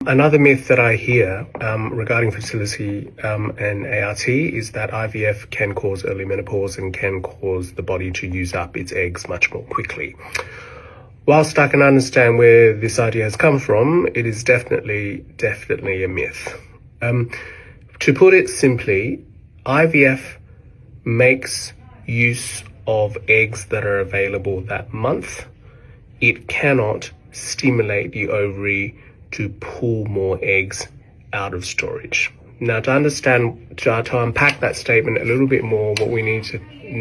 Another myth that I hear regarding fertility and ART is that IVF can cause early menopause and can cause the body to use up its eggs much more quickly. Whilst I can understand where this idea has come from, it is definitely a myth. To put it simply, IVF makes use of eggs that are available that month. It cannot stimulate the ovary to pull more eggs out of storage. Now, to unpack that statement a little bit more, what we need to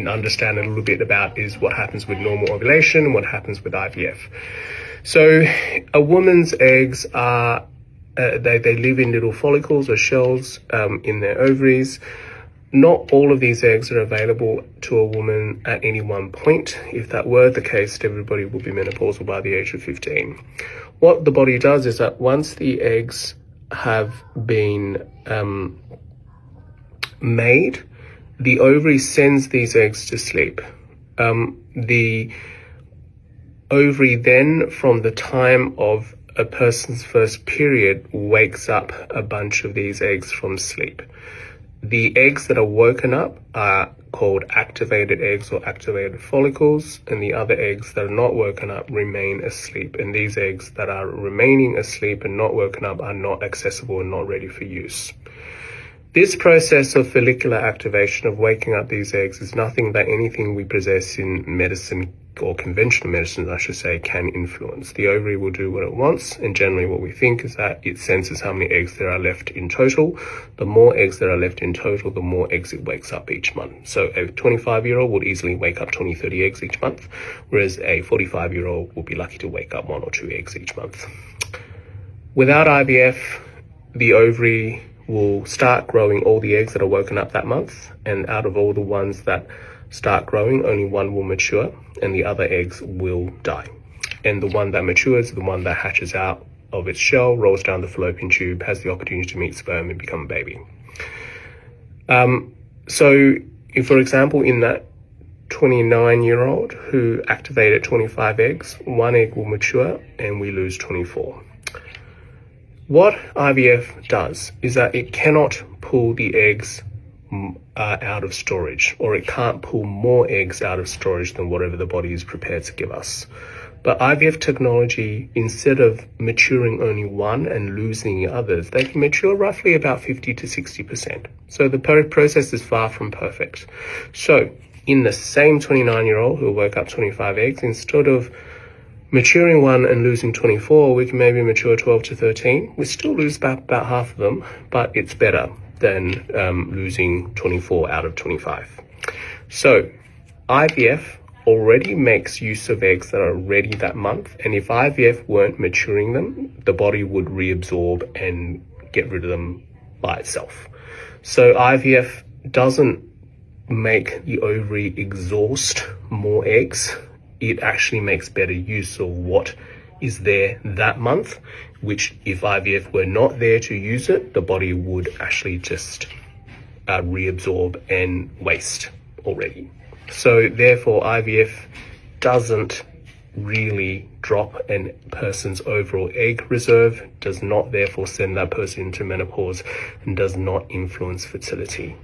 understand a little bit about is what happens with normal ovulation and what happens with IVF. So a woman's eggs are, they live in little follicles or shells in their ovaries. Not all of these eggs are available to a woman at any one point. If that were the case, everybody would be menopausal by the age of 15. What the body does is that once the eggs have been made, the ovary sends these eggs to sleep. The ovary then, from the time of a person's first period, wakes up a bunch of these eggs from sleep. The eggs that are woken up are called activated eggs or activated follicles, and the other eggs that are not woken up remain asleep. And these eggs that are remaining asleep and not woken up are not accessible and not ready for use. This process of follicular activation, of waking up these eggs, is nothing that anything we possess in medicine, or conventional medicine, I should say, can influence. The ovary will do what it wants, and generally what we think is that it senses how many eggs there are left in total. The more eggs there are left in total, the more eggs it wakes up each month. So a 25-year-old would easily wake up 20, 30 eggs each month, whereas a 45-year-old will be lucky to wake up 1 or 2 eggs each month. Without IVF, the ovary will start growing all the eggs that are woken up that month, and out of all the ones that start growing, only one will mature and the other eggs will die. And the one that matures, the one that hatches out of its shell, rolls down the fallopian tube, has the opportunity to meet sperm and become a baby. So if, for example, in that 29-year-old who activated 25 eggs, 1 egg will mature and we lose 24. What IVF does is that it cannot pull the eggs out of storage, or it can't pull more eggs out of storage than whatever the body is prepared to give us. But IVF technology, instead of maturing only one and losing the others, they can mature roughly about 50 to 60%. So the process is far from perfect. So in the same 29-year-old who woke up 25 eggs, instead of maturing 1 and losing 24, we can maybe mature 12 to 13. We still lose about half of them, but it's better than losing 24 out of 25. So IVF already makes use of eggs that are ready that month, and if IVF weren't maturing them, the body would reabsorb and get rid of them by itself. So IVF doesn't make the ovary exhaust more eggs. It actually makes better use of what is there that month, which if IVF were not there to use it, the body would actually just reabsorb and waste already. So therefore IVF doesn't really drop a person's overall egg reserve, does not therefore send that person into menopause, and does not influence fertility.